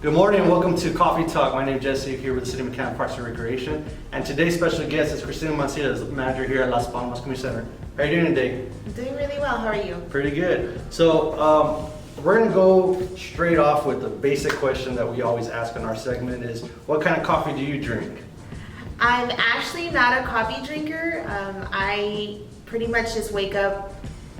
Good morning and welcome to Coffee Talk. My name is Jesse here with the City of McAllen Parks and Recreation. And today's special guest is Kristyna the manager here at Las Palmas Community Center. How are you doing today? I'm doing really well. How are you? Pretty good. So we're going to go straight off with the basic question that we always ask in our segment is, what kind of coffee do you drink? I'm actually not a coffee drinker. I pretty much just wake up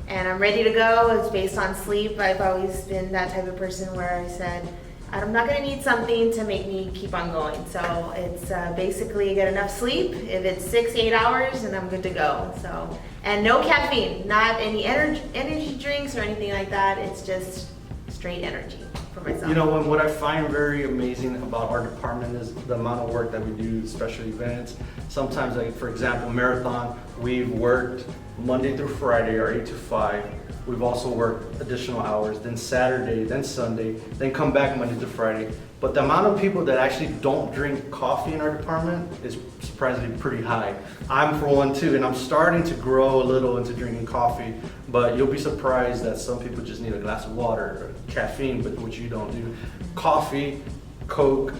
and I'm ready to go. It's based on sleep. I've always been that type of person where I said, I'm not going to need something to make me keep on going. So it's basically get enough sleep. If it's 6-8 hours, and I'm good to go. So, and no caffeine, not any energy drinks or anything like that. It's just straight energy for myself. You know, what I find very amazing about our department is the amount of work that we do, special events. Sometimes, like for example, marathon, we've worked Monday through Friday or 8 to 5. We've also worked additional hours, then Saturday, then Sunday, then come back Monday to Friday. But the amount of people that actually don't drink coffee in our department is surprisingly pretty high. I'm for one too, and I'm starting to grow a little into drinking coffee, but you'll be surprised that some people just need a glass of water or caffeine, but which you don't do. Coffee, Coke,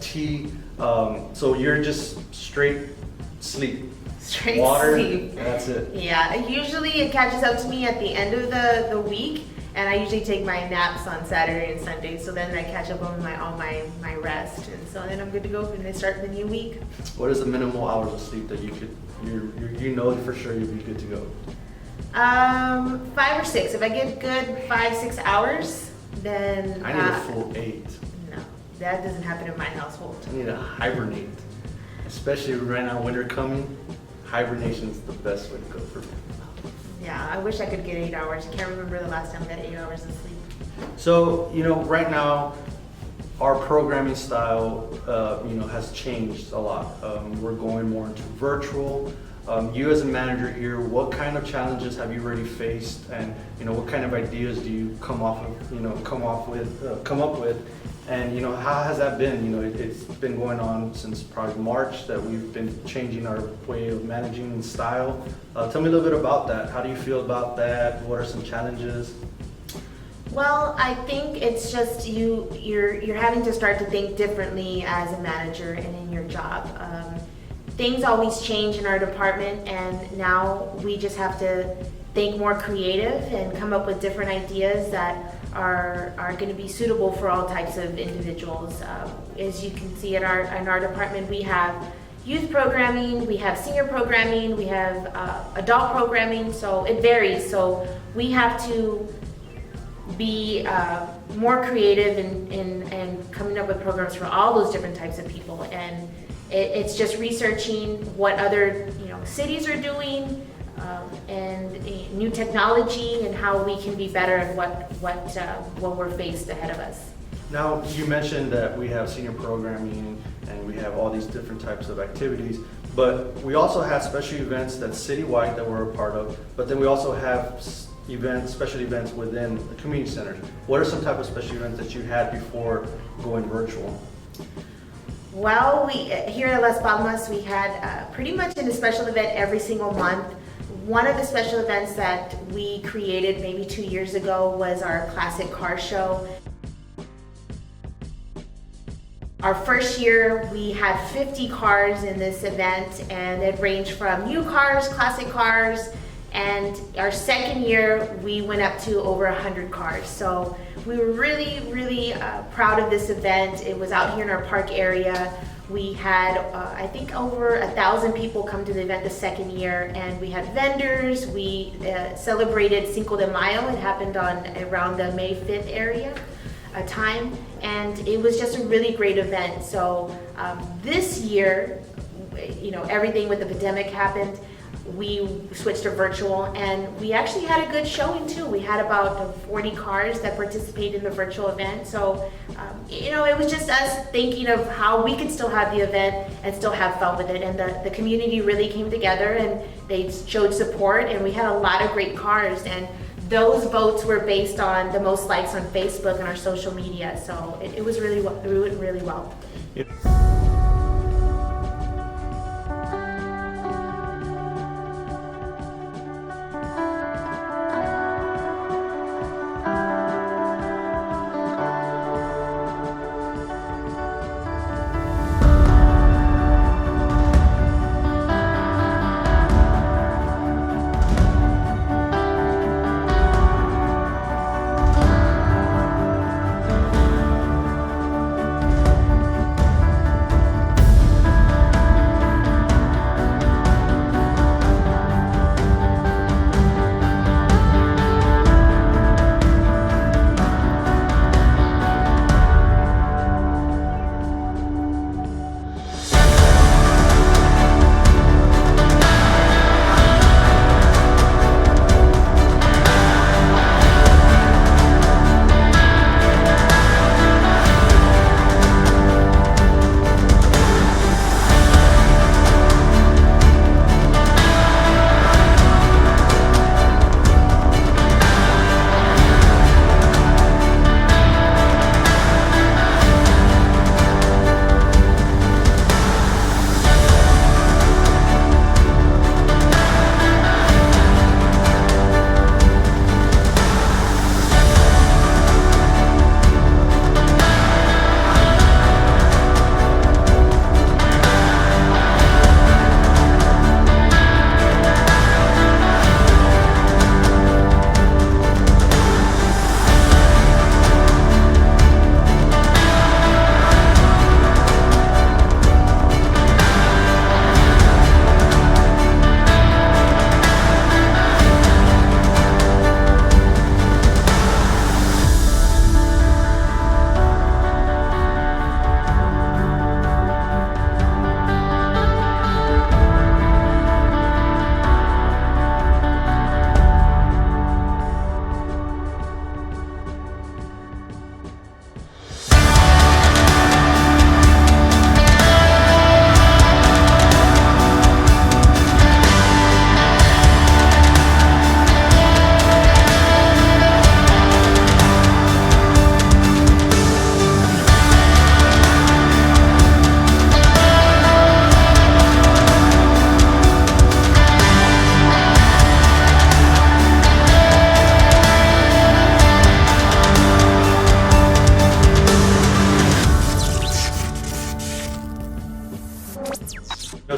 tea, so you're just straight sleep. Straight water, sleep. That's it. Yeah, usually it catches up to me at the end of the week, and I usually take my naps on Saturday and Sunday, so then I catch up on my rest, and so then I'm good to go when I start the new week. What is the minimal hours of sleep that you know for sure you'll be good to go? 5 or 6. If I get good 5-6 hours, then I need a full 8. No, that doesn't happen in my household. I need to hibernate, especially right now, winter coming. Hibernation is the best way to go for me. Yeah, I wish I could get 8 hours. I can't remember the last time I got 8 hours of sleep. So, you know, right now, our programming style, has changed a lot. We're going more into virtual. You as a manager here, what kind of challenges have you already faced, and what kind of ideas do you come up with, and how has that been? It's been going on since probably March that we've been changing our way of managing and style. Tell me a little bit about that. How do you feel about that? What are some challenges? Well, I think it's just you're having to start to think differently as a manager and in your job. Things always change in our department, and now we just have to think more creative and come up with different ideas that are going to be suitable for all types of individuals. As you can see in our department, we have youth programming, we have senior programming, we have adult programming, so it varies. So we have to be more creative in coming up with programs for all those different types of people, and it's just researching what other cities are doing, and new technology, and how we can be better at what we're faced ahead of us. Now, you mentioned that we have senior programming and we have all these different types of activities, but we also have special events that's citywide that we're a part of, but then we also have special events within the community centers. What are some type of special events that you had before going virtual? Well, here at Las Palmas, we had pretty much a special event every single month. One of the special events that we created maybe 2 years ago was our classic car show. Our first year, we had 50 cars in this event, and it ranged from new cars, classic cars, and our second year, we went up to over 100 cars. So we were really, really proud of this event. It was out here in our park area. We had, I think, over 1,000 people come to the event the second year, and we had vendors. We celebrated Cinco de Mayo. It happened around the May 5th area time, and it was just a really great event. So this year, everything with the pandemic happened. We switched to virtual, and we actually had a good showing too. We had about 40 cars that participated in the virtual event. So, it was just us thinking of how we could still have the event and still have fun with it. And the community really came together, and they showed support, and we had a lot of great cars. And those votes were based on the most likes on Facebook and our social media. So it went really well. Yeah.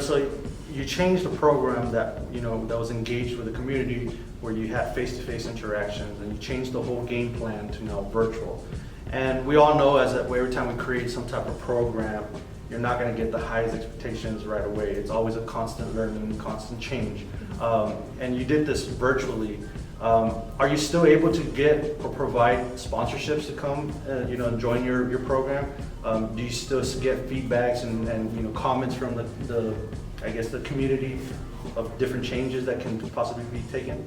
So you changed the program that, that was engaged with the community, where you had face-to-face interactions, and you changed the whole game plan to now virtual. And we all know every time we create some type of program, you're not going to get the highest expectations right away. It's always a constant learning, constant change. And you did this virtually. Are you still able to get or provide sponsorships to come, and join your program? Do you still get feedbacks and comments from the community of different changes that can possibly be taken?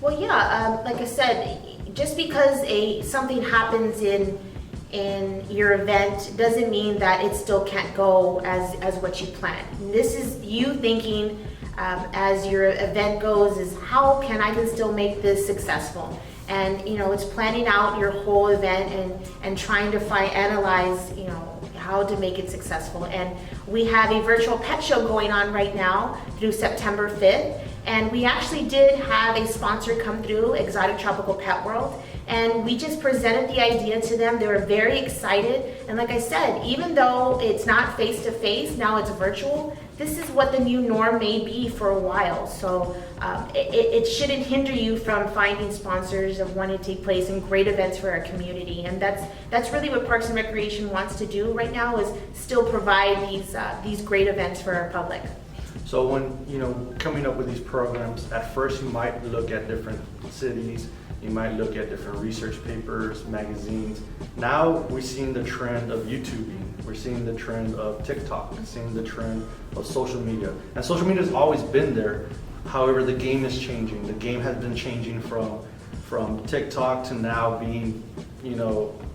Well, yeah, like I said, just because something happens in your event doesn't mean that it still can't go as what you planned. This is you thinking as your event goes, is how can I still make this successful? And it's planning out your whole event and trying to analyze how to make it successful. And we have a virtual pet show going on right now through September 5th. And we actually did have a sponsor come through, Exotic Tropical Pet World, and we just presented the idea to them. They were very excited. And like I said, even though it's not face-to-face, now it's virtual, this is what the new norm may be for a while. So it shouldn't hinder you from finding sponsors of wanting to take place in great events for our community. And that's really what Parks and Recreation wants to do right now, is still provide these great events for our public. So when, coming up with these programs, at first you might look at different cities, you might look at different research papers, magazines. Now we're seeing the trend of YouTubing, we're seeing the trend of TikTok, we're seeing the trend of social media. And social media has always been there. However, the game is changing. The game has been changing from TikTok to now being,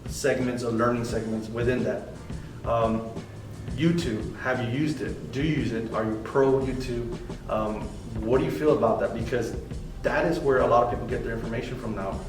segments or learning segments within that. YouTube, have you used it? Do you use it? Are you pro YouTube? What do you feel about that? Because that is where a lot of people get their information from now.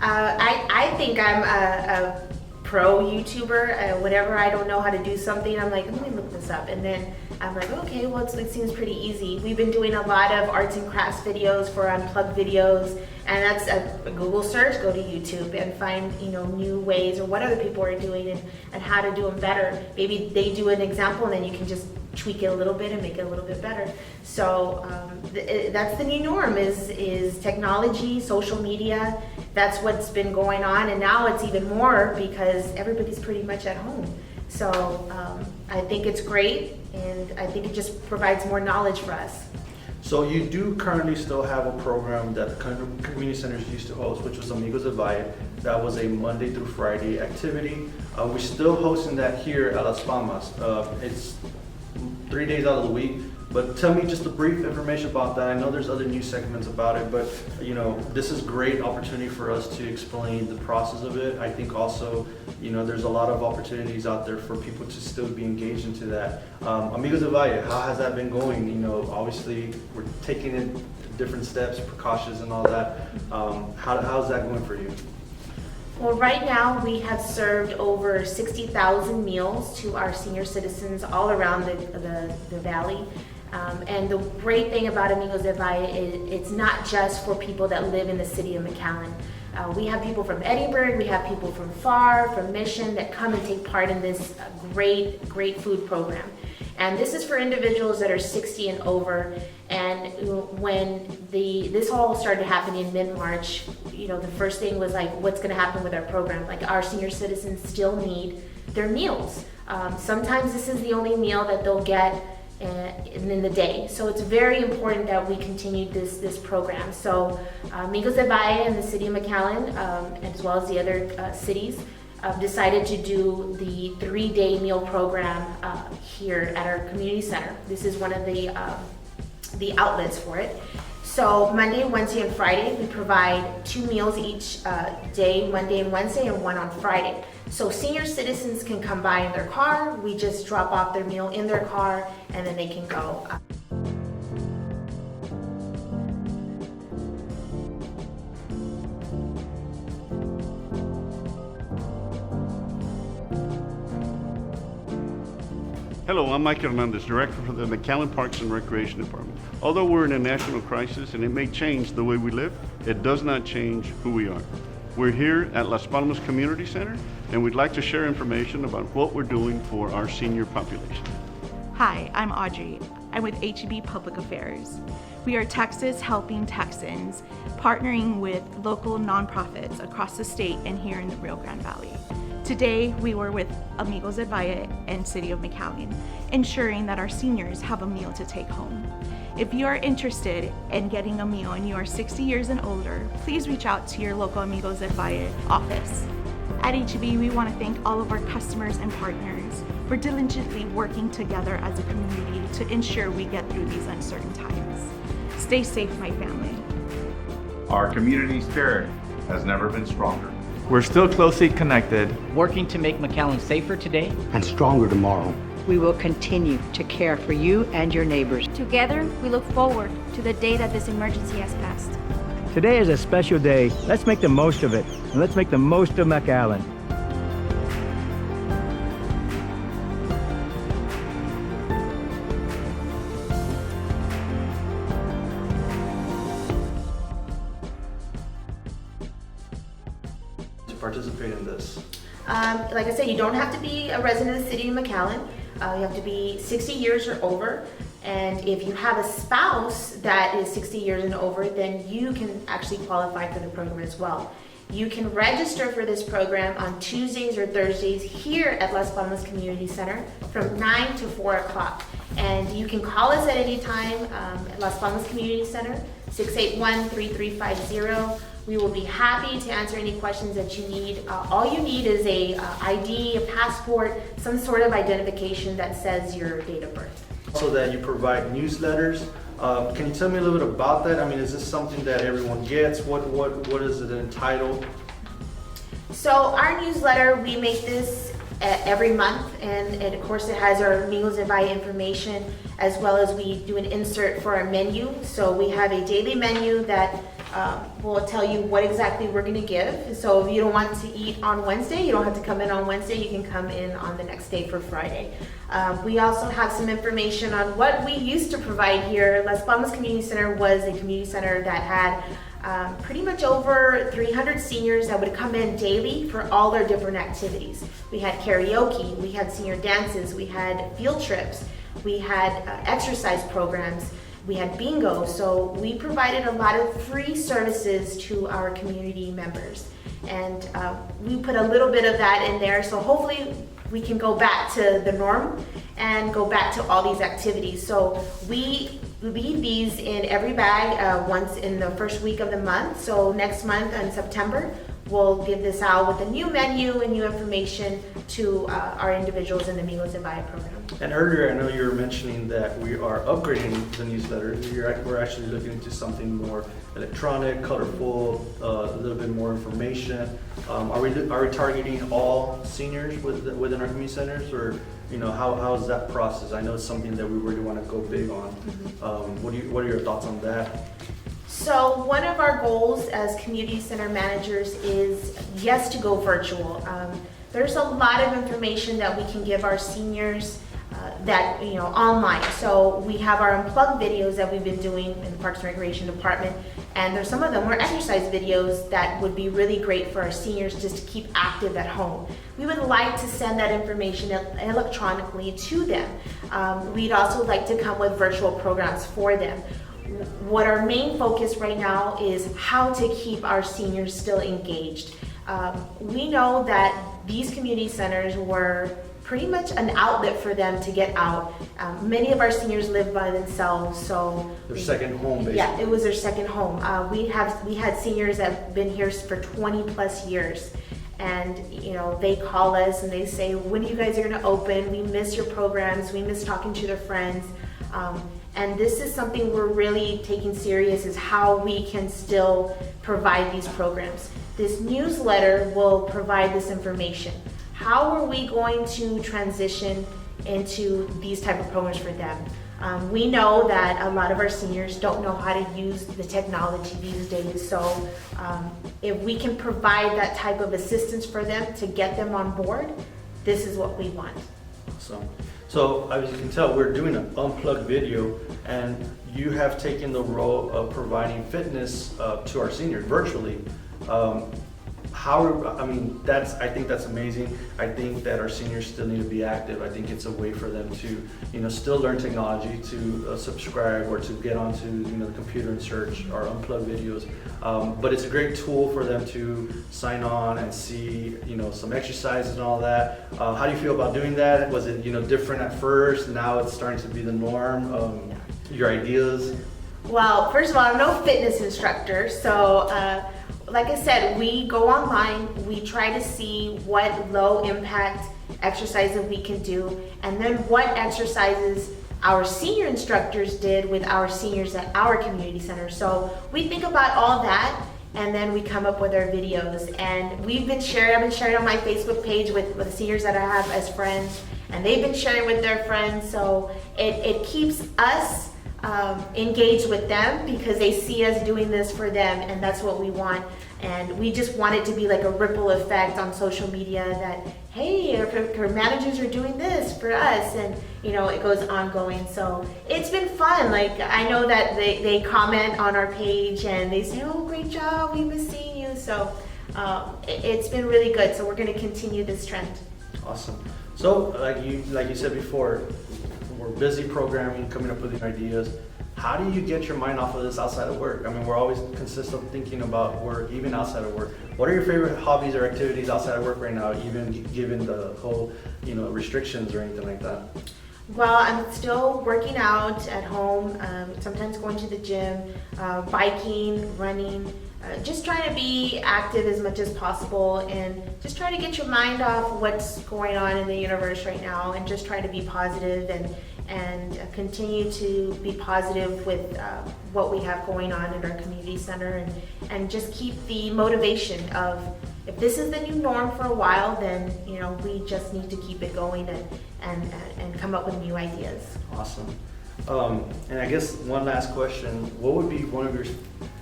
I think I'm a pro YouTuber. Whenever I don't know how to do something, I'm like, let me look this up. And then I'm like, okay, well, it seems pretty easy. We've been doing a lot of arts and crafts videos for Unplugged videos, and that's a Google search, go to YouTube and find, new ways or what other people are doing and how to do them better. Maybe they do an example and then you can just tweak it a little bit and make it a little bit better. So that's the new norm is technology, social media. That's what's been going on, and now it's even more because everybody's pretty much at home. So I think it's great, and I think it just provides more knowledge for us. So you do currently still have a program that the community centers used to host, which was Amigos de Valle. That was a Monday through Friday activity. We're still hosting that here at Las Palmas. It's 3 days out of the week. But tell me just a brief information about that. I know there's other news segments about it, but this is great opportunity for us to explain the process of it. I think also, there's a lot of opportunities out there for people to still be engaged into that. Amigos de Valle, how has that been going? Obviously we're taking it different steps, precautions and all that. How's that going for you? Well, right now we have served over 60,000 meals to our senior citizens all around the valley. And the great thing about Amigos de Valle is it's not just for people that live in the city of McAllen. We have people from Edinburgh, we have people from FAR, from Mission that come and take part in this great food program. And this is for individuals that are 60 and over. And when this all started happening in mid-March, the first thing was like, what's going to happen with our program? Like, our senior citizens still need their meals. Sometimes this is the only meal that they'll get in the day. So it's very important that we continue this program. So Amigos de Valle and the city of McAllen, as well as the other cities, decided to do the 3-day meal program here at our community center. This is one of the outlets for it. So Monday, Wednesday, and Friday, we provide 2 meals each day, Monday and Wednesday, and 1 on Friday. So senior citizens can come by in their car, we just drop off their meal in their car, and then they can go. Hello, I'm Mike Hernandez, Director for the McAllen Parks and Recreation Department. Although we're in a national crisis and it may change the way we live, it does not change who we are. We're here at Las Palmas Community Center, and we'd like to share information about what we're doing for our senior population. Hi, I'm Audrey. I'm with HEB Public Affairs. We are Texas Helping Texans, partnering with local nonprofits across the state and here in the Rio Grande Valley. Today, we were with Amigos del Valle and City of McAllen, ensuring that our seniors have a meal to take home. If you are interested in getting a meal and you are 60 years and older, please reach out to your local Amigos del Valle office. At HEB, we want to thank all of our customers and partners for diligently working together as a community to ensure we get through these uncertain times. Stay safe, my family. Our community spirit has never been stronger. We're still closely connected, working to make McAllen safer today and stronger tomorrow. We will continue to care for you and your neighbors. Together, we look forward to the day that this emergency has passed. Today is a special day. Let's make the most of it, and let's make the most of McAllen. To participate in this? Like I said, you don't have to be a resident of the city of McAllen. You have to be 60 years or over. And if you have a spouse that is 60 years and over, then you can actually qualify for the program as well. You can register for this program on Tuesdays or Thursdays here at Las Palmas Community Center from 9 to 4 o'clock. And you can call us at any time at Las Palmas Community Center, 681-3350. We will be happy to answer any questions that you need. All you need is a ID, a passport, some sort of identification that says your date of birth. Also that you provide newsletters. Can you tell me a little bit about that? I mean, is this something that everyone gets? What is it entitled? So our newsletter, we make this every month, and of course it has our Amigos del Valle information, as well as we do an insert for our menu. So we have a daily menu that will tell you what exactly we're going to give. So if you don't want to eat on Wednesday, you don't have to come in on Wednesday. You can come in on the next day for Friday. We also have some information on what we used to provide here. Las Palmas Community Center was a community center that had pretty much over 300 seniors that would come in daily for all their different activities. We had karaoke, we had senior dances, we had field trips, we had exercise programs, we had bingo. So we provided a lot of free services to our community members. And we put a little bit of that in there, so hopefully we can go back to the norm and go back to all these activities. So we leave these in every bag once in the first week of the month. So next month in September, we'll give this out with a new menu and new information to our individuals in the Amigos del Valle program. And earlier, I know you were mentioning that we are upgrading the newsletter. We're actually looking into something more electronic, colorful, a little bit more information. Are we targeting all seniors within our community centers, or how is that process? I know it's something that we really want to go big on. What are your thoughts on that? So one of our goals as community center managers is, yes, to go virtual. There's a lot of information that we can give our seniors that online. So we have our Unplugged videos that we've been doing in the Parks and Recreation Department, and there's some of them are exercise videos that would be really great for our seniors just to keep active at home. We would like to send that information electronically to them. We'd also like to come with virtual programs for them. What our main focus right now is how to keep our seniors still engaged. We know that these community centers were pretty much an outlet for them to get out. Many of our seniors live by themselves, so their second home, basically. Yeah, it was their second home. We had seniors that have been here for 20 plus years, and they call us and they say, when you guys are going to open? We miss your programs, we miss talking to their friends. And this is something we're really taking serious, is how we can still provide these programs. This newsletter will provide this information. How are we going to transition into these type of programs for them? We know that a lot of our seniors don't know how to use the technology these days, so if we can provide that type of assistance for them to get them on board, this is what we want. So as you can tell, we're doing an unplugged video, and you have taken the role of providing fitness to our seniors virtually. I think that's amazing. I think that our seniors still need to be active. I think it's a way for them to, still learn technology, to subscribe or to get onto, the computer and search our Unplugged videos. But it's a great tool for them to sign on and see, some exercises and all that. How do you feel about doing that? Was it, different at first? Now it's starting to be the norm. Your ideas? Well, first of all, I'm no fitness instructor, so like I said, we go online, we try to see what low impact exercises we can do, and then what exercises our senior instructors did with our seniors at our community center. So we think about all that, and then we come up with our videos. And I've been sharing on my Facebook page with the seniors that I have as friends, and they've been sharing with their friends, so it keeps us engaged with them because they see us doing this for them, and that's what we want. And we just want it to be like a ripple effect on social media that, hey, our managers are doing this for us, and it goes ongoing. So it's been fun. Like, I know that they comment on our page and they say, oh, great job, we miss seeing you. So it's been really good. So we're going to continue this trend. Awesome. So like you said before, we're busy programming, coming up with new ideas. How do you get your mind off of this outside of work? I mean, we're always consistent thinking about work, even outside of work. What are your favorite hobbies or activities outside of work right now, even given the whole, restrictions or anything like that? Well, I'm still working out at home, sometimes going to the gym, biking, running, just trying to be active as much as possible, and just try to get your mind off what's going on in the universe right now, and just try to be positive and continue to be positive with what we have going on in our community center, and just keep the motivation of, if this is the new norm for a while, then we just need to keep it going and come up with new ideas. Awesome. And I guess one last question, what would be one of your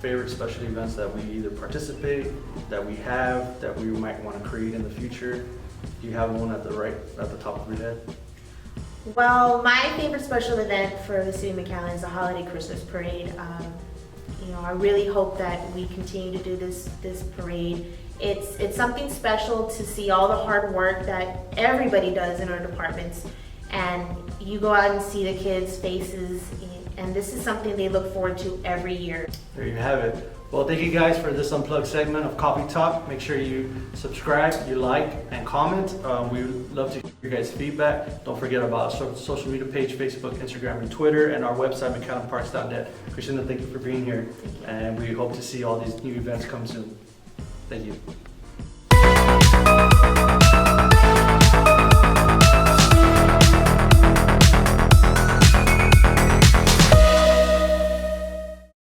favorite special events that we either participate, that we have, that we might want to create in the future? Do you have one at the top of your head? Well, my favorite special event for the city of McAllen is the holiday Christmas parade. I really hope that we continue to do this parade. It's something special to see all the hard work that everybody does in our departments, and you go out and see the kids' faces, and this is something they look forward to every year. There you have it. Well, thank you guys for this Unplugged segment of Coffee Talk. Make sure you subscribe, you like, and comment. We would love to hear your guys' feedback. Don't forget about our social media page, Facebook, Instagram, and Twitter, and our website, McAllenParks.net. Kristyna, thank you for being here, and we hope to see all these new events come soon. Thank you.